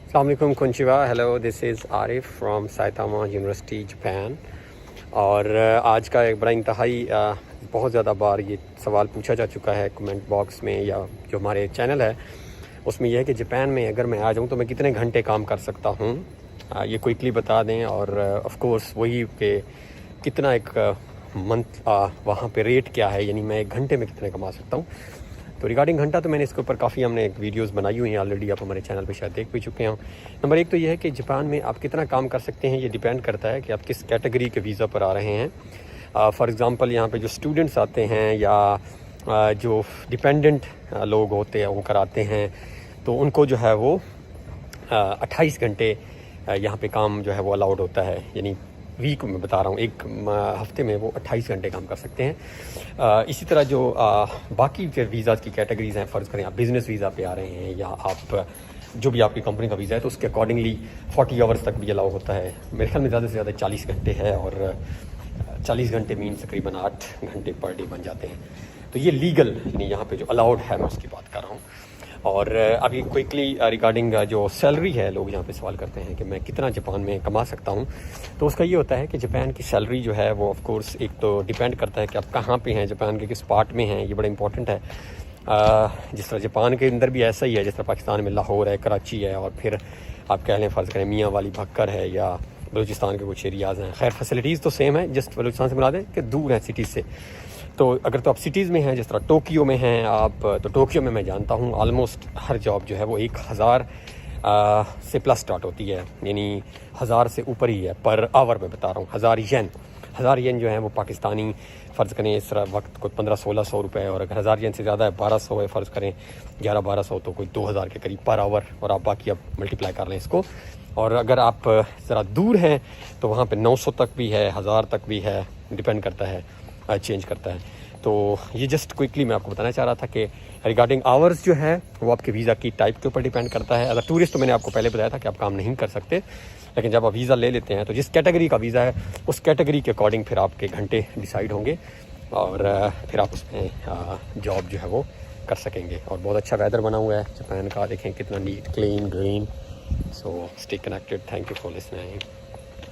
السلام علیکم، کنچیوا، hello, this is Arif from Saitama university Japan. اور آج کا ایک بڑا انتہائی بہت زیادہ بار یہ سوال پوچھا جا چکا ہے کمنٹ باکس میں یا جو ہمارے چینل ہے اس میں، یہ ہے کہ جاپان میں اگر میں آ جاؤں تو میں کتنے گھنٹے کام کر سکتا ہوں. یہ کوئکلی بتا دیں. اور آف کورس وہی کہ کتنا ایک منتھ وہاں پہ ریٹ کیا ہے، یعنی میں ایک گھنٹے میں کتنے کما سکتا ہوں. تو ریگارڈنگ گھنٹہ تو میں نے اس کے اوپر کافی ہم نے ایک ویڈیوز بنائی ہوئی ہیں آلریڈی، آپ ہمارے چینل پہ شاید دیکھ بھی چکے ہوں. نمبر ایک تو یہ ہے کہ جاپان میں آپ کتنا کام کر سکتے ہیں، یہ ڈیپینڈ کرتا ہے کہ آپ کس کیٹیگری کے ویزا پر آ رہے ہیں. فار ایگزامپل یہاں پہ جو اسٹوڈنٹس آتے ہیں یا جو ڈیپینڈنٹ لوگ ہوتے ہیں وہ کراتے ہیں، تو ان کو جو ہے وہ 28 گھنٹے یہاں پہ کام جو ہے وہ الاؤڈ ہوتا ہے. یعنی ویک میں بتا رہا ہوں، ایک ہفتے میں وہ 28 گھنٹے کام کر سکتے ہیں. اسی طرح جو باقی جو ویزاز کی کیٹیگریز ہیں، فرض کریں آپ بزنس ویزا پہ آ رہے ہیں یا آپ جو بھی آپ کی کمپنی کا ویزا ہے، تو اس کے اکارڈنگلی 40 آورس تک بھی الاؤ ہوتا ہے. میرے خیال میں زیادہ سے زیادہ 40 گھنٹے ہے، اور 40 گھنٹے مینس تقریباً 8 گھنٹے پر ڈے بن جاتے ہیں. تو یہ لیگل، یعنی یہاں پہ جو الاؤڈ ہے میں اس کی بات کر رہا ہوں. اور ابھی کوئکلی ریگارڈنگ جو سیلری ہے، لوگ یہاں پہ سوال کرتے ہیں کہ میں کتنا جاپان میں کما سکتا ہوں. تو اس کا یہ ہوتا ہے کہ جاپان کی سیلری جو ہے وہ آف کورس ایک تو ڈیپینڈ کرتا ہے کہ آپ کہاں پہ ہیں، جاپان کے کس پارٹ میں ہیں. یہ بڑا امپورٹنٹ ہے. جس طرح جاپان کے اندر بھی ایسا ہی ہے، جس طرح پاکستان میں لاہور ہے، کراچی ہے، اور پھر آپ کہہ لیں فرض کریں میاں والی بھکر ہے یا بلوچستان کے کچھ ایریاز ہیں. خیر فیسلٹیز تو سیم ہے، جسٹ بلوچستان سے ملا دیں کہ دور ہیں سٹیز سے. تو اگر تو آپ سٹیز میں ہیں، جس طرح ٹوکیو میں ہیں آپ، تو ٹوکیو میں جانتا ہوں آلموسٹ ہر جاب جو ہے وہ 1000 سے پلس سٹارٹ ہوتی ہے. یعنی 1000 سے اوپر ہی ہے پر آور. میں بتا رہا ہوں 1000 ین جو ہیں وہ پاکستانی فرض کریں اس طرح وقت کو 1500-1600 روپے، اور اگر 1000 ین سے زیادہ ہے 1200 ہے، فرض کریں 1100-1200، تو کوئی 2000 کے قریب پر آور. اور آپ باقی اب ملٹیپلائی کر لیں اس کو. اور اگر آپ ذرا دور ہیں تو وہاں پہ 900 تک بھی ہے، 1000 تک بھی ہے، ڈیپینڈ کرتا ہے، چینج کرتا ہے. تو یہ جسٹ کوئکلی میں آپ کو بتانا چاہ رہا تھا کہ ریگارڈنگ آورز جو ہے وہ آپ کے ویزا کی ٹائپ کے اوپر ڈیپینڈ کرتا ہے. اگر ٹورسٹ تو میں نے آپ کو پہلے بتایا تھا کہ آپ کام نہیں کر سکتے، لیکن جب آپ ویزا لے لیتے ہیں تو جس کیٹیگری کا ویزا ہے اس کیٹیگری کے اکارڈنگ پھر آپ کے گھنٹے ڈیسائیڈ ہوں گے، اور پھر آپ اس میں جاب جو ہے وہ کر سکیں گے. اور بہت اچھا ویدر بنا ہوا ہے جاپان کا، دیکھیں کتنا neat, clean, green. So stay connected. Thank you for listening.